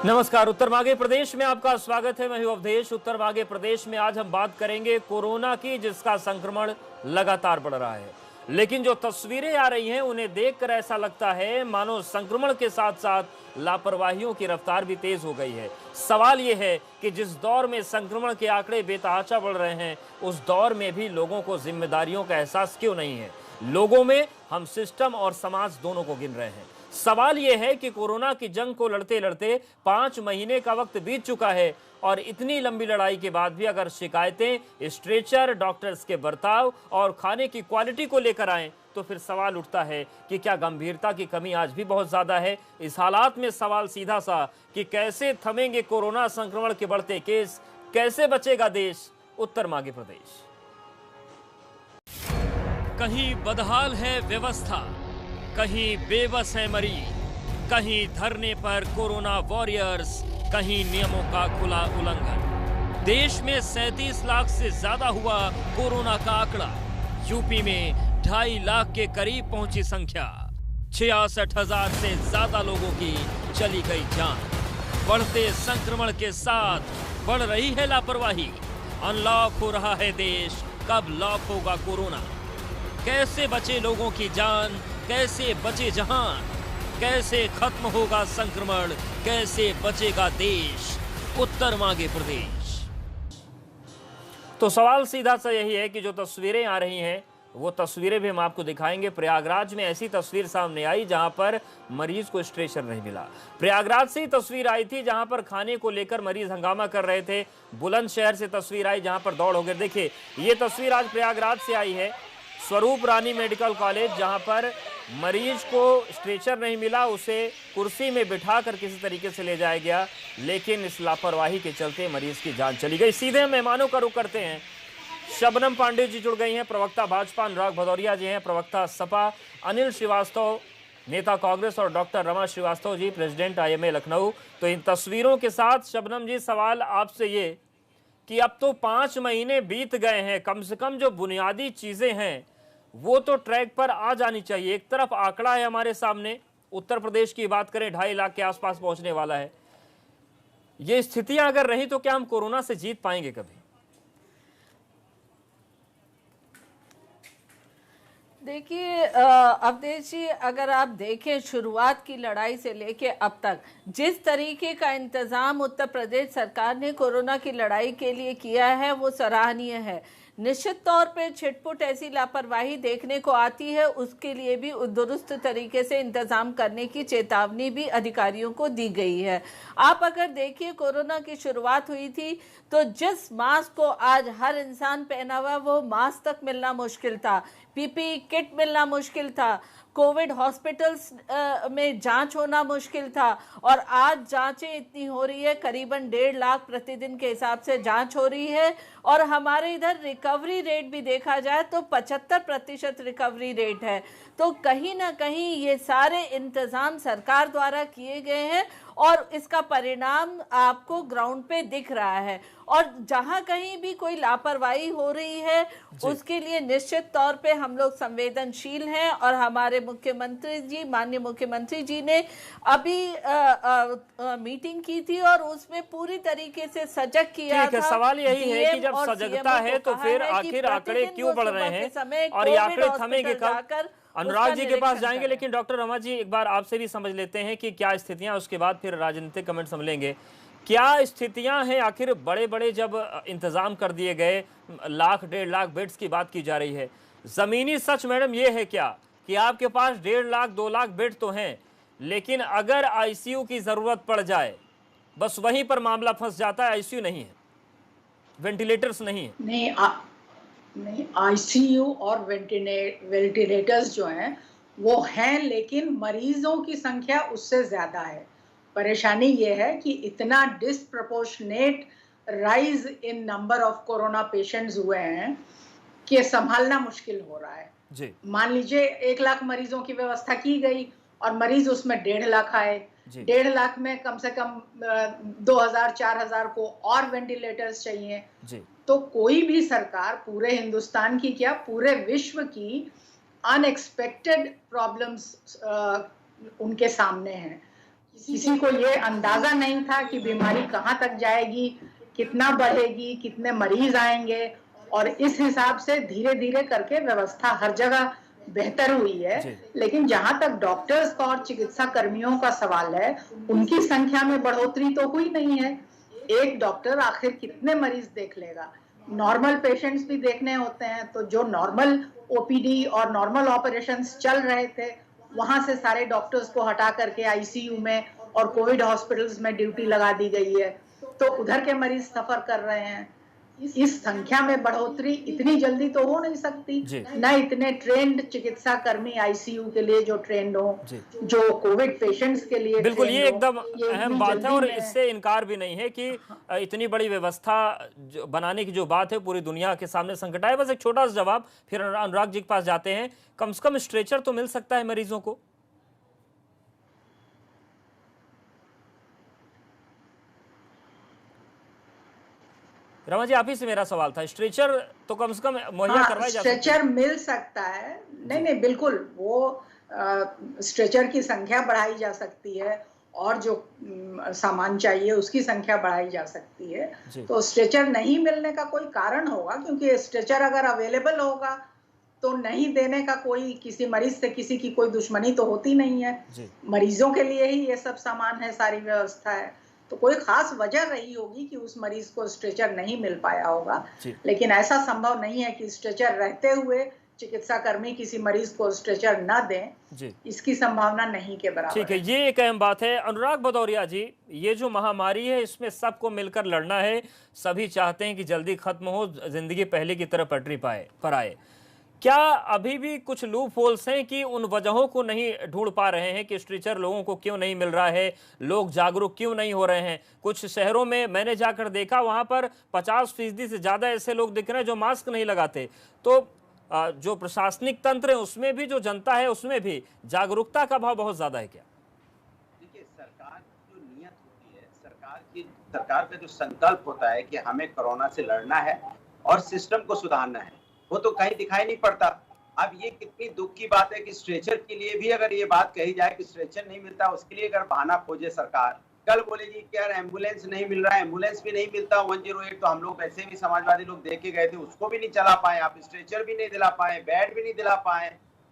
नमस्कार। उत्तर मागे प्रदेश में आपका स्वागत है। मैं हूं अवधेश। उत्तर मागे प्रदेश में आज हम बात करेंगे कोरोना की, जिसका संक्रमण लगातार बढ़ रहा है। लेकिन जो तस्वीरें आ रही हैं उन्हें देखकर ऐसा लगता है मानो संक्रमण के साथ साथ लापरवाहियों की रफ्तार भी तेज हो गई है। सवाल यह है कि जिस दौर में संक्रमण के आंकड़े बेतहाशा बढ़ रहे हैं, उस दौर में भी लोगों को जिम्मेदारियों का एहसास क्यों नहीं है? लोगों में हम सिस्टम और समाज दोनों को गिन रहे हैं। सवाल यह है कि कोरोना की जंग को लड़ते लड़ते 5 महीने का वक्त बीत चुका है और इतनी लंबी लड़ाई के बाद भी अगर शिकायतें स्ट्रेचर, डॉक्टर्स के बर्ताव और खाने की क्वालिटी को लेकर आए तो फिर सवाल उठता है कि क्या गंभीरता की कमी आज भी बहुत ज्यादा है? इस हालात में सवाल सीधा सा कि कैसे थमेंगे कोरोना संक्रमण के बढ़ते केस, कैसे बचेगा देश? उत्तर मागे प्रदेश। कहीं बदहाल है व्यवस्था, कहीं बेबस है मरीज, कहीं धरने पर कोरोना वॉरियर्स, कहीं नियमों का खुला उल्लंघन। देश में 37 लाख से ज्यादा हुआ कोरोना का आंकड़ा। यूपी में 2.5 लाख के करीब पहुंची संख्या। 66,000 से ज्यादा लोगों की चली गई जान। बढ़ते संक्रमण के साथ बढ़ रही है लापरवाही। अनलॉक हो रहा है देश, कब लॉक होगा कोरोना? कैसे बचे लोगों की जान, कैसे बचे जहान? कैसे खत्म होगा संक्रमण, कैसे बचेगा देश? उत्तर मागे प्रदेश। तो सवाल सीधा सा यही है कि जो तस्वीरें आ रही हैं वो तस्वीरें भी हम आपको दिखाएंगे। प्रयागराज में ऐसी तस्वीर सामने आई जहां पर मरीज को स्ट्रेचर नहीं मिला। प्रयागराज से ही तस्वीर आई थी जहां पर खाने को लेकर मरीज हंगामा कर रहे थे। बुलंदशहर से तस्वीर आई जहां पर दौड़ हो गई। देखिए, ये तस्वीर आज प्रयागराज से आई है। स्वरूप रानी मेडिकल कॉलेज, जहां पर मरीज को स्ट्रेचर नहीं मिला, उसे कुर्सी में बिठाकर किसी तरीके से ले जाया गया, लेकिन इस लापरवाही के चलते मरीज की जान चली गई। सीधे मेहमानों का रुख करते हैं। शबनम पांडे जी जुड़ गई हैं, प्रवक्ता भाजपा। अनुराग भदौरिया जी हैं, प्रवक्ता सपा। अनिल श्रीवास्तव, नेता कांग्रेस। और doctor Rama Srivastava ji, president IMA Lucknow. तो इन तस्वीरों के साथ शबनम जी, सवाल आपसे ये कि अब तो 5 महीने बीत गए हैं, कम से कम जो बुनियादी चीजें हैं वो तो ट्रैक पर आ जानी चाहिए। एक तरफ आंकड़ा है हमारे सामने, उत्तर प्रदेश की बात करें 2.5 लाख के आसपास पहुंचने वाला है। ये स्थितियां अगर रही तो क्या हम कोरोना से जीत पाएंगे कभी? देखिए अवधेश जी, अगर आप देखें शुरुआत की लड़ाई से लेके अब तक जिस तरीके का इंतजाम उत्तर प्रदेश सरकार ने कोरोना की लड़ाई के लिए किया है वो सराहनीय है। निश्चित तौर पे छिटपुट ऐसी लापरवाही देखने को आती है, उसके लिए भी दुरुस्त तरीके से इंतजाम करने की चेतावनी भी अधिकारियों को दी गई है। आप अगर देखिए, कोरोना की शुरुआत हुई थी तो जिस मास्क को आज हर इंसान पहना हुआ, वो मास्क तक मिलना मुश्किल था, PPE किट मिलना मुश्किल था, कोविड हॉस्पिटल्स में जांच होना मुश्किल था। और आज जांचें इतनी हो रही है, करीबन 1.5 लाख प्रतिदिन के हिसाब से जांच हो रही है। और हमारे इधर रिकवरी रेट भी देखा जाए तो 75% रिकवरी रेट है। तो कहीं ना कहीं ये सारे इंतजाम सरकार द्वारा किए गए हैं और इसका परिणाम आपको ग्राउंड पे दिख रहा है। और जहां कहीं भी कोई लापरवाही हो रही है उसके लिए निश्चित तौर पे हम लोग संवेदनशील हैं। और हमारे मुख्यमंत्री जी, माननीय मुख्यमंत्री जी ने अभी मीटिंग की थी और उसमें पूरी तरीके से सजग किया था। सवाल यही है कि जब सजगता है तो फिर आखिर आंकड़े क्यों बढ़ रहे हैं और ये आंकड़े थमेंगे कब? अनुराग जी के पास जाएंगे, लेकिन डॉक्टर रमा जी एक बार आपसे भी समझ लेते हैं कि क्या स्थितियां, उसके बाद फिर राजनीतिक कमेंट समझेंगे। क्या स्थितियां हैं? आखिर बड़े बड़े जब इंतजाम कर दिए गए, 1 लाख 1.5 लाख बेड्स की बात की जा रही है, जमीनी सच मैडम ये है क्या कि आपके पास 1.5 लाख 2 लाख बेड तो हैं, लेकिन अगर ICU की जरूरत पड़ जाए बस वहीं पर मामला फंस जाता है? ICU नहीं है, वेंटिलेटर्स नहीं है। नहीं, ICU और वेंटिलेटर्स जो हैं वो हैं, लेकिन मरीजों की संख्या उससे ज्यादा है। परेशानी ये है कि इतना disproportionate rise in number of corona patients हुए हैं कि संभालना मुश्किल हो रहा है जी। मान लीजिए 1 लाख मरीजों की व्यवस्था की गई और मरीज उसमें 1.5 लाख आए। 1.5 लाख में कम से कम 2,000-4,000 को और वेंटिलेटर्स चाहिए जी। तो कोई भी सरकार, पूरे हिंदुस्तान की क्या पूरे विश्व की अनएक्सपेक्टेड प्रॉब्लम्स उनके सामने हैं। किसी को ये अंदाजा नहीं था कि बीमारी कहाँ तक जाएगी, कितना बढ़ेगी, कितने मरीज आएंगे, और इस हिसाब से धीरे धीरे करके व्यवस्था हर जगह बेहतर हुई है। लेकिन जहां तक डॉक्टर्स का और चिकित्सा कर्मियों का सवाल है, उनकी संख्या में बढ़ोतरी तो हुई नहीं है। एक डॉक्टर आखिर कितने मरीज देख लेगा? नॉर्मल पेशेंट्स भी देखने होते हैं, तो जो नॉर्मल ओपीडी और नॉर्मल ऑपरेशंस चल रहे थे, वहां से सारे डॉक्टर्स को हटा करके आईसीयू में और कोविड हॉस्पिटल्स में ड्यूटी लगा दी गई है, तो उधर के मरीज सफर कर रहे हैं। इस संख्या में बढ़ोतरी इतनी जल्दी तो हो नहीं सकती, ना इतने ट्रेंड चिकित्सा कर्मी आईसीयू के लिए जो ट्रेंड हो, जो कोविड पेशेंट्स के लिए। बिल्कुल, ये एकदम अहम बात है और इससे इनकार भी नहीं है कि इतनी बड़ी व्यवस्था बनाने की जो बात है पूरी दुनिया के सामने संकट है। बस एक छोटा सा जवाब, फिर अनुराग जी के पास जाते हैं। कम से कम स्ट्रेचर तो मिल सकता है मरीजों को? रमा जी, आप ही से मेरा सवाल था, स्ट्रेचर तो कम से कम मुहैया करवाया जा सकता है? स्ट्रेचर मिल सकता है, नहीं बिल्कुल, वो स्ट्रेचर की संख्या बढ़ाई जा सकती है और जो सामान चाहिए उसकी संख्या बढ़ाई जा सकती है। तो स्ट्रेचर नहीं मिलने का कोई कारण होगा, क्योंकि स्ट्रेचर अगर अवेलेबल होगा तो नहीं देने का कोई, किसी मरीज से किसी की कोई दुश्मनी तो होती नहीं है। मरीजों के लिए ही ये सब सामान है, सारी व्यवस्था है, तो कोई खास वजह रही होगी कि उस मरीज को स्ट्रेचर नहीं मिल पाया होगा। लेकिन ऐसा संभव नहीं है कि स्ट्रेचर रहते हुए चिकित्सा कर्मी किसी मरीज को स्ट्रेचर ना दें, इसकी संभावना नहीं के बराबर। ठीक है, ये एक अहम बात है। अनुराग भदौरिया जी, ये जो महामारी है इसमें सबको मिलकर लड़ना है, सभी चाहते हैं कि जल्दी खत्म हो, जिंदगी पहले की तरह पटरी पर आए। क्या अभी भी कुछ लूप होल्स हैं कि उन वजहों को नहीं ढूंढ पा रहे हैं कि स्ट्रेचर लोगों को क्यों नहीं मिल रहा है, लोग जागरूक क्यों नहीं हो रहे हैं? कुछ शहरों में मैंने जाकर देखा, वहां पर 50% से ज्यादा ऐसे लोग दिख रहे हैं जो मास्क नहीं लगाते। तो जो प्रशासनिक तंत्र है उसमें भी, जो जनता है उसमें भी जागरूकता का भाव बहुत ज्यादा है क्या? देखिए, सरकार की जो नियत होती है, सरकार का जो संकल्प होता है कि हमें कोरोना से लड़ना है और सिस्टम को सुधारना है, वो तो कहीं दिखाई नहीं पड़ता। अब ये कितनी दुख की बात है कि स्ट्रेचर के लिए भी अगर ये बात कही जाए कि स्ट्रेचर नहीं मिलता, उसके लिए अगर बहाना खोजे सरकार, कल बोलेगी कि यार एम्बुलेंस नहीं मिल रहा है, एम्बुलेंस भी नहीं मिलता, 108 तो हम लोग वैसे भी समाजवादी लोग देख के गए थे, उसको भी नहीं चला पाए, आप स्ट्रेचर भी नहीं दिला पाए, बेड भी नहीं दिला पाए,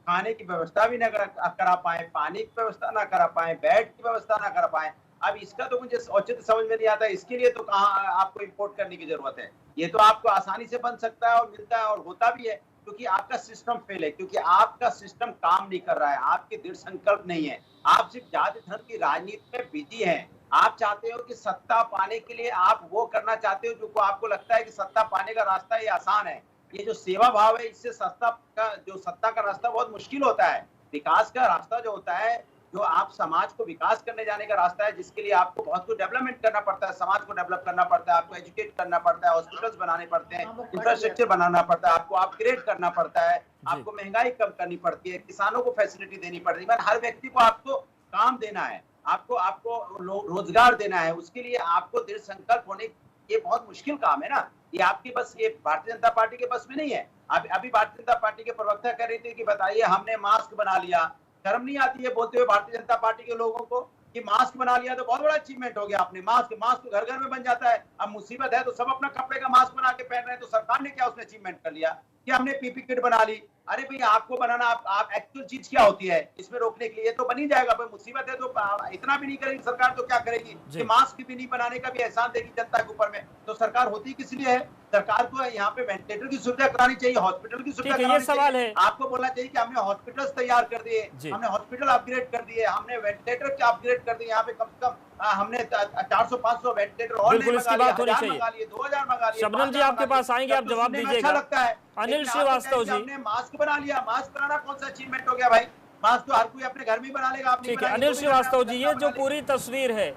खाने की व्यवस्था भी ना करा पाए, पानी की व्यवस्था ना करा पाए, बेड की व्यवस्था ना करा पाए। अब इसका तो मुझे औचित्य समझ में नहीं आता, इसके लिए तो कहाँ आपको इंपोर्ट करने की जरूरत है? ये तो आपको आसानी से बन सकता है और मिलता है और होता भी है, क्योंकि आपका सिस्टम फेल है, क्योंकि आपका सिस्टम काम नहीं कर रहा है, आपके दृढ़ संकल्प नहीं है, आप सिर्फ जाति धर्म की राजनीति में बिजी हैं। आप चाहते हो कि सत्ता पाने के लिए आप वो करना चाहते हो जो आपको लगता है कि सत्ता पाने का रास्ता ये आसान है। ये जो सेवा भाव है, इससे सत्ता का रास्ता बहुत मुश्किल होता है। विकास का रास्ता जो होता है, जो आप समाज को विकास करने जाने का रास्ता है, जिसके लिए आपको बहुत कुछ डेवलपमेंट करना पड़ता है, समाज को डेवलप करना पड़ता है, आपको एजुकेट करना पड़ता है, हॉस्पिटल्स बनाने पड़ते हैं, इंफ्रास्ट्रक्चर बनाना पड़ता है, आपको अपग्रेड करना पड़ता है, आपको महंगाई कम करनी पड़ती है, किसानों को फैसिलिटी देनी पड़ती है, हर व्यक्ति को आपको काम देना है, आपको रोजगार देना है। उसके लिए आपको दृढ़ संकल्प होने, ये बहुत मुश्किल काम है ना। ये आपकी बस, ये भारतीय जनता पार्टी के बस में नहीं है। अभी भारतीय जनता पार्टी के प्रवक्ता कह रहे थे कि बताइए हमने मास्क बना लिया। शर्म नहीं आती है बोलते हुए भारतीय जनता पार्टी के लोगों को कि मास्क बना लिया तो बहुत बड़ा अचीवमेंट हो गया आपने? मास्क तो घर घर में बन जाता है। अब मुसीबत है तो सब अपना कपड़े का मास्क बना के पहन रहे हैं, तो सरकार ने क्या उसमें अचीवमेंट कर लिया कि हमने पीपी किट बना ली? अरे भैया, आपको बनाना, आप एक्चुअल चीज क्या होती है इसमें रोकने के लिए तो बन ही जाएगा। भाई मुसीबत है तो इतना भी नहीं करेगी सरकार तो क्या करेगी कि मास्क भी नहीं बनाने का भी एहसान देगी जनता के ऊपर में? तो सरकार होती किस लिए है? सरकार को यहाँ पे वेंटिलेटर की सुविधा करानी चाहिए, हॉस्पिटल की सुविधा करानी चाहिए। आपको बोलना चाहिए कि हमने हॉस्पिटल्स तैयार कर दिए, हमने हॉस्पिटल अपग्रेड कर दिए, हमने वेंटिलेटर अपग्रेड कर दिए। यहाँ पे कम से कम हमने 400-500 वेंटिलेटर और मंगा लिए, 2000 मंगा लिए। शबनम जी, आपके पास आएंगे, आप जवाब दीजिएगा। अच्छा लगता है। अनिल श्रीवास्तव जी, हमने मास्क बना लिया, मास्क बनाना कौन सा अचीवमेंट हो गया भाई? मास्क तो हर कोई अपने घर में बना लेगा। ठीक है अनिल श्रीवास्तव जी, ये जो पूरी तस्वीर है,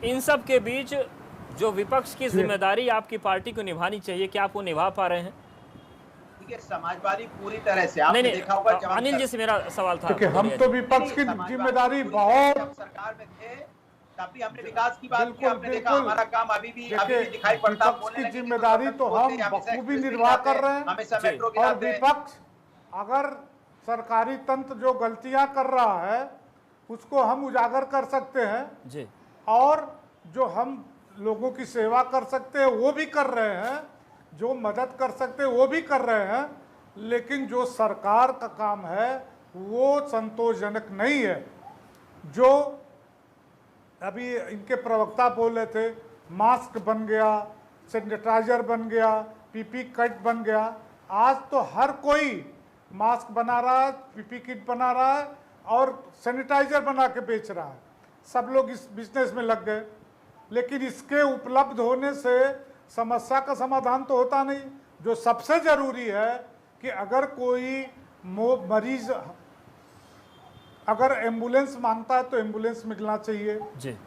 इन सब के बीच जो विपक्ष की जिम्मेदारी आपकी पार्टी को निभानी चाहिए, क्या आप वो निभा पा रहे हैं? समाजवादी पूरी तरह से आपने देखा होगा। अनिल जी से मेरा सवाल था, हम तो विपक्ष की जिम्मेदारी बहुत, सरकार में थे तब भी हमने विकास की बात की, आपने देखा हमारा काम अभी भी दिखाई पड़ता। विपक्ष की जिम्मेदारी तो हम बखूबी निर्वाह कर रहे हैं, और विपक्ष अगर सरकारी तंत्र जो गलतियां कर रहा है उसको हम उजागर कर सकते हैं जी। और जो हम लोगों की सेवा कर सकते हैं वो भी कर रहे हैं, जो मदद कर सकते हैं वो भी कर रहे हैं, लेकिन जो सरकार का काम है वो संतोषजनक नहीं है। जो अभी इनके प्रवक्ता बोल रहे थे, मास्क बन गया, सैनिटाइजर बन गया, पीपी किट बन गया। आज तो हर कोई मास्क बना रहा है, पीपी किट बना रहा है और सैनिटाइजर बना के बेच रहा है। सब लोग इस बिजनेस में लग गए, लेकिन इसके उपलब्ध होने से समस्या का समाधान तो होता नहीं। जो सबसे ज़रूरी है कि अगर कोई मरीज अगर एम्बुलेंस मांगता है तो एम्बुलेंस मिलना चाहिए,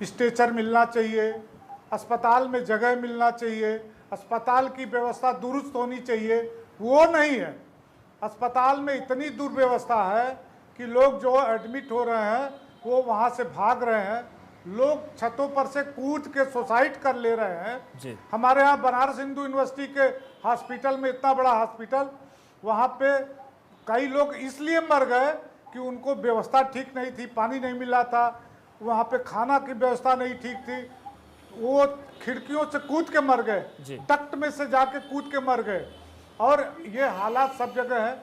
स्ट्रेचर मिलना चाहिए, अस्पताल में जगह मिलना चाहिए, अस्पताल की व्यवस्था दुरुस्त होनी चाहिए। वो नहीं है। अस्पताल में इतनी दुर्व्यवस्था है कि लोग जो एडमिट हो रहे हैं वो वहाँ से भाग रहे हैं, लोग छतों पर से कूद के सुसाइड कर ले रहे हैं। हमारे यहाँ बनारस हिंदू यूनिवर्सिटी के हॉस्पिटल में, इतना बड़ा हॉस्पिटल, वहाँ पे कई लोग इसलिए मर गए कि उनको व्यवस्था ठीक नहीं थी, पानी नहीं मिला था, वहाँ पे खाना की व्यवस्था नहीं ठीक थी, वो खिड़कियों से कूद के मर गए, डक्ट में से जाके कूद के मर गए। और ये हालात सब जगह है।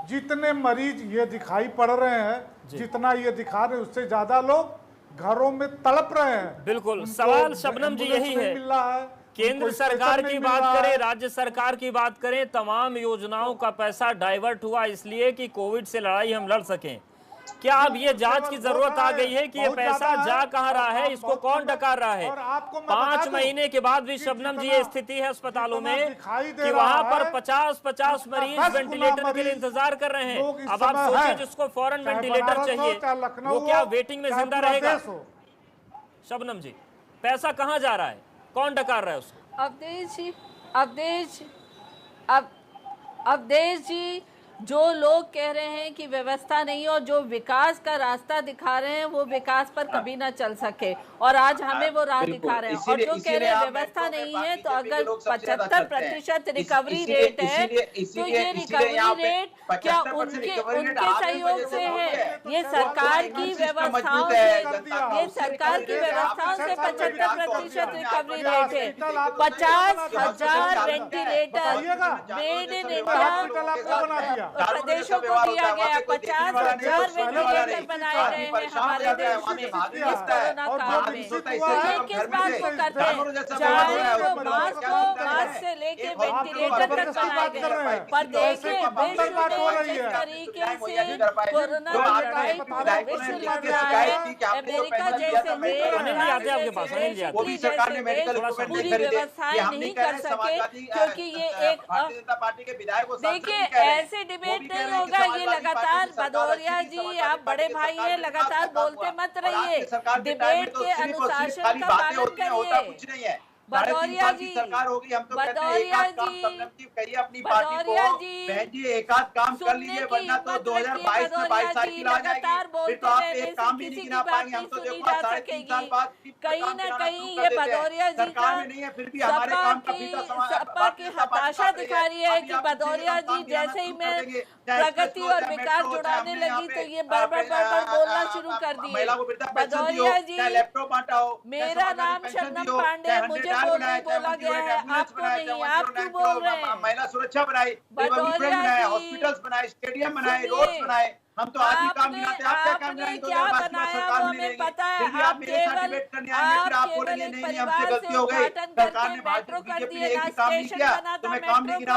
जितने मरीज ये दिखाई पड़ रहे हैं, जितना ये दिखा रहे हैं, उससे ज्यादा लोग घरों में तड़प रहे हैं। बिल्कुल, सवाल शबनम जी यही है। केंद्र सरकार की बात करें, राज्य सरकार की बात करें, तमाम योजनाओं का पैसा डाइवर्ट हुआ इसलिए कि कोविड से लड़ाई हम लड़ सकें। क्या अब ये जांच की जरूरत आ गई है कि ये पैसा जा कहाँ रहा है, इसको कौन डकार रहा है? 5 महीने के बाद भी शबनम जी ये स्थिति है अस्पतालों में कि वहां पर 50-50 मरीज वेंटिलेटर के लिए इंतजार कर रहे हैं। अब आप सोचिए जिसको फौरन वेंटिलेटर चाहिए वो क्या वेटिंग में जिंदा रहेगा? शबनम जी, पैसा कहाँ जा रहा है, कौन डकार रहा है उसको? अवधेश जी, जो लोग कह रहे हैं कि व्यवस्था नहीं है और जो विकास का रास्ता दिखा रहे हैं वो विकास पर कभी ना चल सके, और आज हमें वो राह दिखा रहे हैं। और जो कह रहे हैं व्यवस्था नहीं है, तो अगर 75% रिकवरी रेट है तो ये रिकवरी रेट क्या उनके सहयोग से है? ये सरकार की व्यवस्थाओं से, ये सरकार की व्यवस्थाओं से 75% रिकवरी रेट है। 50,000 वेंटिलेटर मेड इन इंडिया प्रदेशों को दिया गया, 50,000 वेंटिलेटर बनाए गए हैं हमारे देश में इस कोरोना काल में। ये किस बात को करते हैं? चाहे वो मास्क से लेके वेंटिलेटर तक बनाए गए, पर देखिए विश्व में जिस तरीके से कोरोना की लड़ाई पूरा विश्व लड़ रहा है, अमेरिका जैसे देश, पूरी व्यवस्थाएं नहीं कर सके, क्योंकि ये एक देखिए ऐसे डिबेट नहीं होगा। ये लगातार भदौरिया जी, आप बड़े भाई हैं, लगातार बोलते मत रहिए, डिबेट के अनुशासन का पालन करिए। भदौरिया जी, सरकार होगी, हम तो भदौरिया जी, कहिए अपनी पार्टी को, बहन जी एक आध काम कर लीजिए, वरना तो 2022 में 22 साइकिल आ जाएगी, फिर तो आप एक काम भी नहीं गिना पाएंगे। हम तो देखो 3.5 साल बाद कहीं न कहीं ये भदौरिया जी का नहीं है, फिर भी हमारे काम सपा की हताशा दिखा रही है कि भदौरिया जी जैसे ही मैं प्रगति और विकास जुड़ाने लगी तो ये बड़बड़ बोलना शुरू कर दिए। भदौरिया जी, मेरा नाम शबनम पांडे है, मुझे बोला गया है, आपको नहीं। आप क्यों बोल रहे हैं? महिला सुरक्षा बनाई, हॉस्पिटल्स बनाए, स्टेडियम बनाए, रोड्स बनाए, हम तो आज भी काम गिनाते हैं। आप क्या काम गिनाएंगे? क्या बनाया वो हमें पता है। आप केवल एक परिवार से उद्घाटन करके मेट्रो कर दिए, ना स्टेशन बना था मेट्रो का,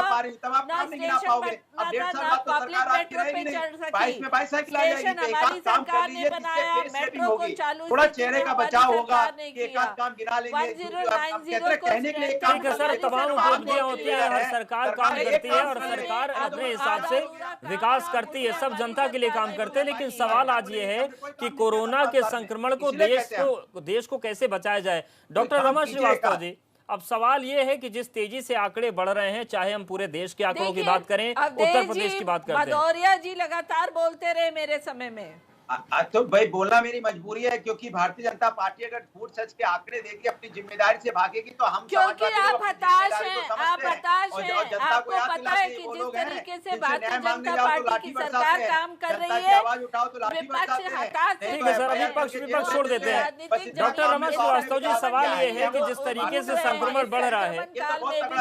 ना स्टेशन बना था, ना पब्लिक मेट्रो पे चढ़ सकी। स्टेशन हमारी सरकार ने बनाया, मेट्रो को चालू थोड़ा चेहरे का बचाव होगा, एक आध काम गिना लेंगे। 1090 को कहने के लिए काम कर सर, तमाम उपलब्धियां होती है, हर सरकार काम करती है और सरकार अपने हिसाब से विकास करती है, सब जनता के लिए काम करते हैं। लेकिन सवाल आज ये है कि कोरोना के संक्रमण को देश को कैसे बचाया जाए। डॉक्टर रमन श्रीवास्तव जी, अब सवाल ये है कि जिस तेजी से आंकड़े बढ़ रहे हैं, चाहे हम पूरे देश के आंकड़ों की बात करें, उत्तर प्रदेश की बात करते हैं, भदौरिया जी लगातार बोलते रहे मेरे समय में तो भाई बोलना मेरी मजबूरी है, क्योंकि भारतीय जनता पार्टी अगर झूठ सच के आंकड़े देगी, अपनी जिम्मेदारी से भागेगी, तो हम क्योंकि आप हताश हैं, आप हताश हैं। आपको पता है कि जिस तरीके से भारतीय जनता पार्टी की सरकार काम कर रही है, विपक्ष हताश है। ठीक है सर, विपक्ष छोड़ देते हैं। डॉक्टर रमन श्रीवास्तव जी, सवाल ये है कि जिस तरीके से संक्रमण बढ़ रहा है,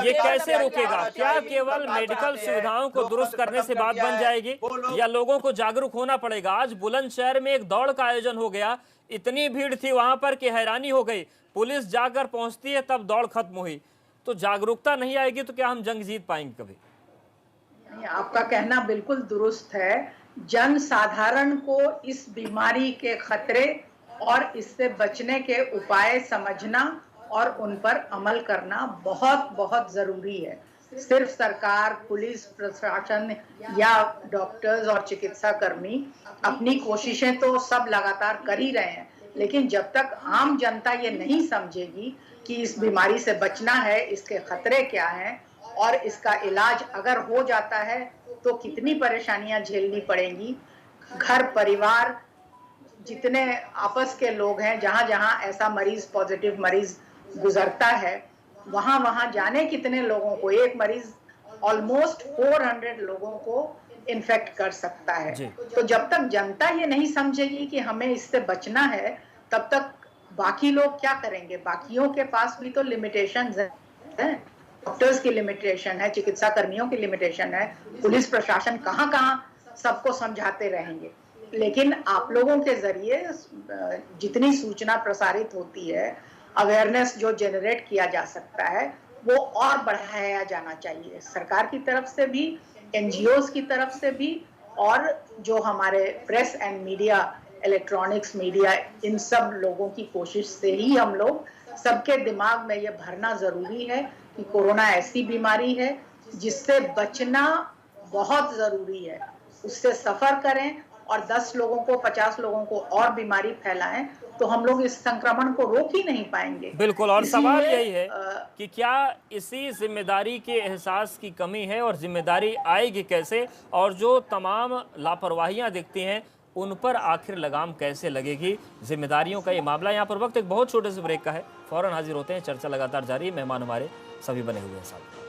ये कैसे रोकेगा? क्या केवल मेडिकल सुविधाओं को दुरुस्त करने से बात बन जाएगी, या लोगों को जागरूक होना पड़ेगा? आज बुलंदशहर में एक दौड़ का आयोजन हो गया, इतनी भीड़ थी वहां पर कि हैरानी हो गई। पुलिस जाकर पहुंचती है तब दौड़ खत्म हुई। तो जागरूकता नहीं आएगी तो क्या हम जंग जीत पाएंगे कभी? आपका कहना बिल्कुल दुरुस्त है। जन साधारण को इस बीमारी के खतरे और इससे बचने के उपाय समझना और उन पर अमल करना बहुत बहुत जरूरी है। सिर्फ सरकार, पुलिस प्रशासन या डॉक्टर्स और चिकित्सा कर्मी अपनी कोशिशें तो सब लगातार कर ही रहे हैं, लेकिन जब तक आम जनता ये नहीं समझेगी कि इस बीमारी से बचना है, इसके खतरे क्या हैं और इसका इलाज अगर हो जाता है तो कितनी परेशानियां झेलनी पड़ेंगी, घर परिवार जितने आपस के लोग हैं, जहां जहां ऐसा मरीज, पॉजिटिव मरीज गुजरता है, वहां जाने कितने लोगों को, एक मरीज ऑलमोस्ट 400 लोगों को इन्फेक्ट कर सकता है। तो जब तक जनता ये नहीं समझेगी कि हमें इससे बचना है, तब तक बाकी लोग क्या करेंगे? बाकियों के पास भी तो लिमिटेशंस हैं। डॉक्टर्स की लिमिटेशन है, चिकित्सा कर्मियों की लिमिटेशन है, पुलिस प्रशासन कहाँ सबको समझाते रहेंगे। लेकिन आप लोगों के जरिए जितनी सूचना प्रसारित होती है, अवेयरनेस जो जनरेट किया जा सकता है, वो और बढ़ाया जाना चाहिए, सरकार की तरफ से भी, एनजीओज की तरफ से भी, और जो हमारे press and media, electronics media, इन सब लोगों की कोशिश से ही हम लोग सबके दिमाग में ये भरना जरूरी है कि कोरोना ऐसी बीमारी है जिससे बचना बहुत जरूरी है। उससे सफर करें और 10 लोगों को, 50 लोगों को और बीमारी फैलाएं तो हम लोग इस संक्रमण को रोक ही नहीं पाएंगे। बिल्कुल। और सवाल यही है कि क्या इसी जिम्मेदारी के एहसास की कमी है, और जिम्मेदारी आएगी कैसे, और जो तमाम लापरवाहियां दिखती हैं उन पर आखिर लगाम कैसे लगेगी? जिम्मेदारियों का ये मामला। यहाँ पर वक्त एक बहुत छोटे से ब्रेक का है, फौरन हाजिर होते हैं। चर्चा लगातार जारी है, मेहमान हमारे सभी बने हुए हैं साथ।